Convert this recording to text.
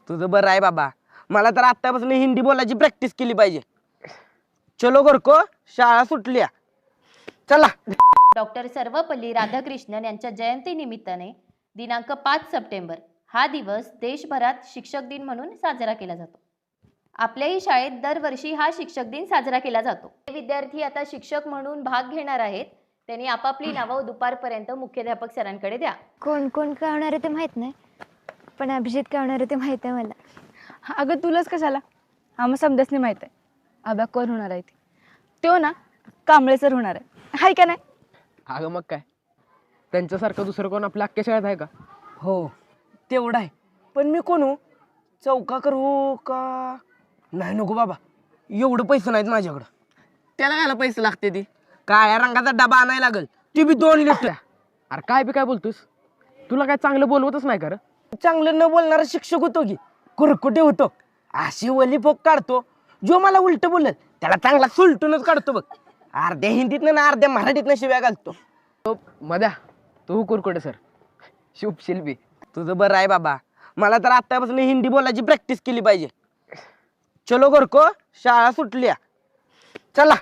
तुझं बरं आहे बाबा. मला तर आत्तापासून हिंदी बोलायची प्रॅक्टिस केली पाहिजे. चलो गोरको, शाळा सुटल्या. चला. डॉक्टर सर्वपल्ली राधाकृष्णन यांच्या जयंतीनिमित्ताने दिनांक 5 सप्टेंबर हा दिवस देशभरात शिक्षक दिन म्हणून साजरा केला जातो. आपल्याही शाळेत दरवर्षी हा शिक्षक दिन साजरा केला जातो. विद्यार्थी आता शिक्षक म्हणून भाग घेणार आहेत. त्यांनी आपापली नावं दुपारपर्यंत मुख्याध्यापक सरांकडे द्या. कोण कोण काय होणार आहे ते माहीत नाही, पण अभिजित काय होणार आहे ते माहीत आहे मला. अगं तुलाच कशाला, आम्हा समजाच माहीत आहे. आब्या कोण होणार आहे तो ना कांबळे सर होणार आहे, हाय का नाही? अगं मग काय, त्यांच्यासारखं दुसरं कोण आपल्या अख्ख्या शाळेत आहे का? हो तेवढं आहे. पण मी कोण हो? चौका करू का? नाही नको बाबा, एवढं पैसे नाहीत माझ्याकडं. त्याला कायला पैसे लागते ती? काळ्या रंगाचा डबा आणायला लागल, ती बी 2 लिटर. अरे काय बी काय बोलतोस? तुला काय चांगलं बोलवतच नाही का रे? चांगलं न बोलणारा शिक्षक होतो की कुरकुटे होतो. अशी वली फोक काढतो, जो मला उलट बोलल त्याला चांगला सुलटूनच काढतो बघ. अर्ध्या हिंदीतनं ना अर्ध्या मराठीतनं शिव्या घालतो. मध्या तू कुरकुटे सर शुभशील बी. तुझं बरं आहे बाबा. मला तर आत्तापासून हिंदी बोलायची प्रॅक्टिस केली पाहिजे. चलो गोरको, शाळा सुटल्या. चला.